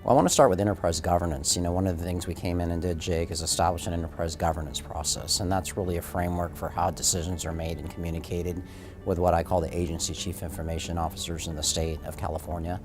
Well, I want to start with enterprise governance. One of the things we came in and did, Jake, is establish an enterprise governance process, and that's really a framework for how decisions are made and communicated with what I call the agency chief information officers in the state of California.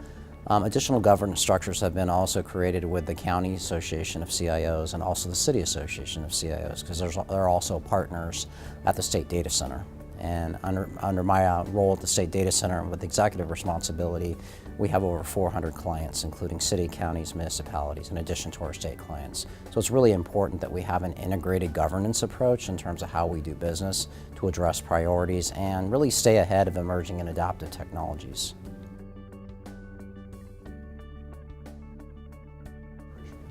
Additional governance structures have been also created with the County Association of CIOs and also the City Association of CIOs, because they're also partners at the State Data Center. And under my role at the State Data Center with executive responsibility, we have over 400 clients, including city, counties, municipalities, in addition to our state clients. So it's really important that we have an integrated governance approach in terms of how we do business to address priorities and really stay ahead of emerging and adaptive technologies.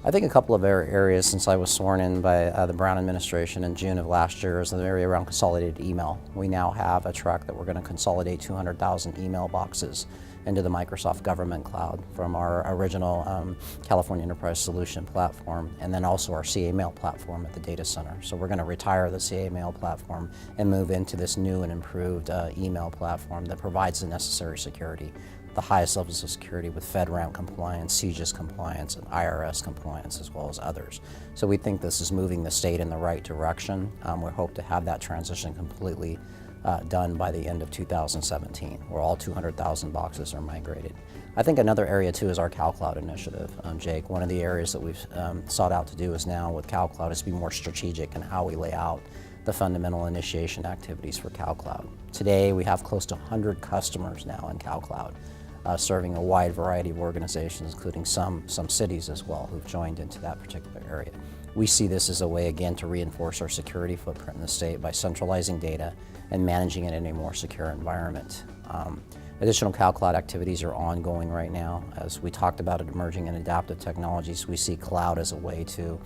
I think a couple of areas since I was sworn in by the Brown administration in June of last year is the area around consolidated email. We now have a track that we're going to consolidate 200,000 email boxes into the Microsoft Government Cloud from our original California Enterprise Solution platform, and then also our CA Mail platform at the data center. So we're going to retire the CA Mail platform and move into this new and improved email platform that provides the necessary security, the highest levels of security with FedRAMP compliance, CJIS compliance, and IRS compliance, as well as others. So we think this is moving the state in the right direction. We hope to have that transition completely done by the end of 2017, where all 200,000 boxes are migrated. I think another area too is our CalCloud initiative, Jake. One of the areas that we've sought out to do is now with CalCloud is to be more strategic in how we lay out the fundamental initiation activities for CalCloud. Today we have close to 100 customers now in CalCloud, serving a wide variety of organizations, including some cities as well, who've joined into that particular area. We see this as a way, again, to reinforce our security footprint in the state by centralizing data and managing it in a more secure environment. Additional CalCloud activities are ongoing right now. As we talked about emerging and adaptive technologies, we see cloud as a way to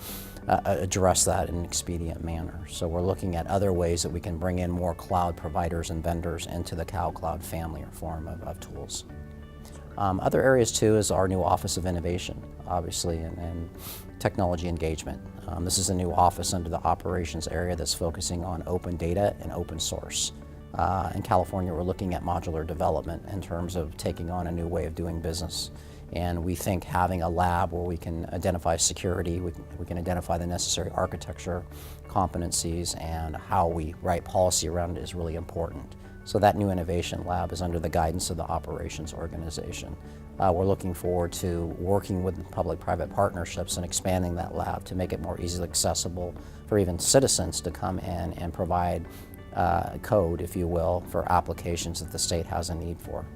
address that in an expedient manner. So we're looking at other ways that we can bring in more cloud providers and vendors into the CalCloud family or form of tools. Other areas too is our new Office of Innovation, obviously, and technology engagement. This is a new office under the operations area that's focusing on open data and open source. In California, we're looking at modular development in terms of taking on a new way of doing business. And we think having a lab where we can identify security, we can identify the necessary architecture, competencies, and how we write policy around it is really important. So that new innovation lab is under the guidance of the operations organization. We're looking forward to working with public-private partnerships and expanding that lab to make it more easily accessible for even citizens to come in and provide code, if you will, for applications that the state has a need for.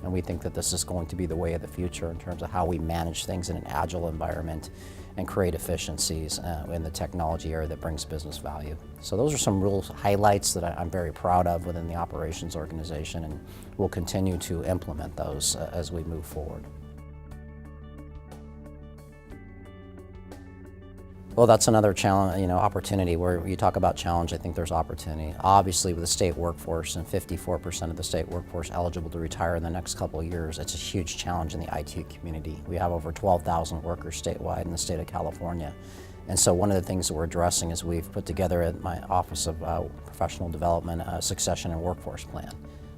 And we think that this is going to be the way of the future in terms of how we manage things in an agile environment and create efficiencies in the technology area that brings business value. So those are some real highlights that I'm very proud of within the operations organization, and we'll continue to implement those as we move forward. Well, that's another challenge, opportunity. Where you talk about challenge, I think there's opportunity. Obviously, with the state workforce and 54% of the state workforce eligible to retire in the next couple of years, it's a huge challenge in the IT community. We have over 12,000 workers statewide in the state of California. And so one of the things that we're addressing is we've put together at my Office of Professional Development a succession and workforce plan.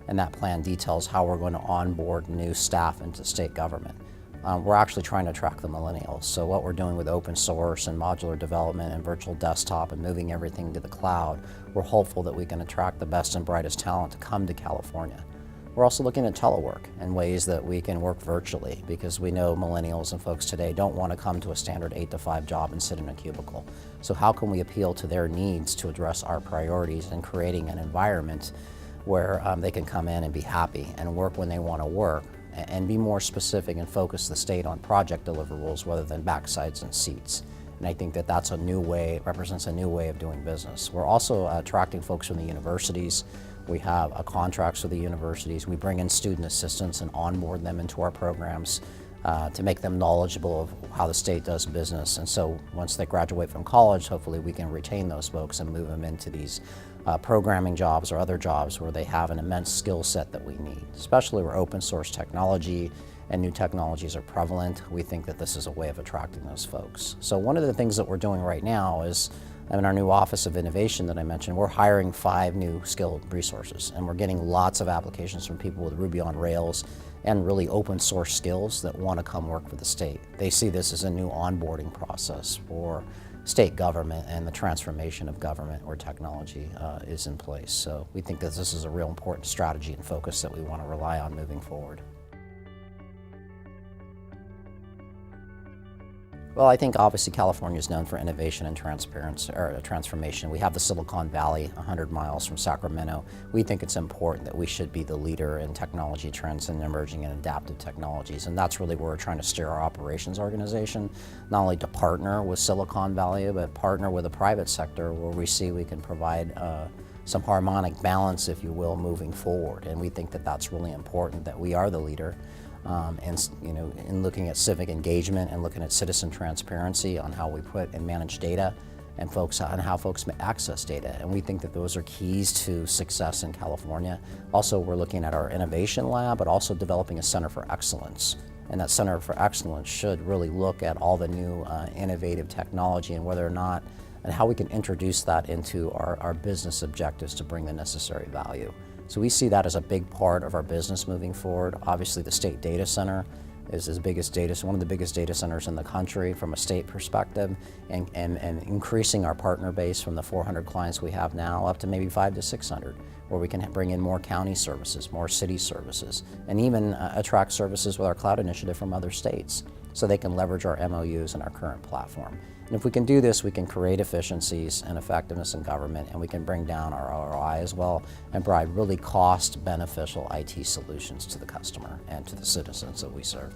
And that plan details how we're going to onboard new staff into state government. We're actually trying to track the millennials. So what we're doing with open source and modular development and virtual desktop and moving everything to the cloud, we're hopeful that we can attract the best and brightest talent to come to California. We're also looking at telework and ways that we can work virtually, because we know millennials and folks today don't want to come to a standard 8-to-5 job and sit in a cubicle. So how can we appeal to their needs to address our priorities in creating an environment where they can come in and be happy and work when they want to work, and be more specific and focus the state on project deliverables rather than backsides and seats. And I think that that's a new way, represents a new way of doing business. We're also attracting folks from the universities. We have contracts with the universities. We bring in student assistants and onboard them into our programs to make them knowledgeable of how the state does business. And so once they graduate from college, hopefully we can retain those folks and move them into these programming jobs or other jobs where they have an immense skill set that we need, especially where open source technology and new technologies are prevalent. We think that this is a way of attracting those folks. So one of the things that we're doing right now is In our new Office of Innovation that I mentioned, we're hiring 5 new skilled resources, and we're getting lots of applications from people with Ruby on Rails and really open source skills that want to come work for the state. They see this as a new onboarding process for state government and the transformation of government where technology is in place. So we think that this is a real important strategy and focus that we want to rely on moving forward. Well, I think obviously California is known for innovation and transparency or transformation. We have the Silicon Valley 100 miles from Sacramento. We think it's important that we should be the leader in technology trends and emerging and adaptive technologies, and that's really where we're trying to steer our operations organization, not only to partner with Silicon Valley, but partner with the private sector where we see we can provide some harmonic balance, if you will, moving forward. And we think that that's really important, that we are the leader. And in looking at civic engagement and looking at citizen transparency on how we put and manage data and on how folks access data. And we think that those are keys to success in California. Also, we're looking at our innovation lab, but also developing a center for excellence. And that center for excellence should really look at all the new innovative technology and whether or not and how we can introduce that into our business objectives to bring the necessary value. So we see that as a big part of our business moving forward. Obviously, the state data center is one of the biggest data centers in the country from a state perspective, and increasing our partner base from the 400 clients we have now up to maybe 500 to 600, where we can bring in more county services, more city services, and even attract services with our cloud initiative from other states so they can leverage our MOUs and our current platform. And if we can do this, we can create efficiencies and effectiveness in government, and we can bring down our ROI as well and provide really cost-beneficial IT solutions to the customer and to the citizens that we serve.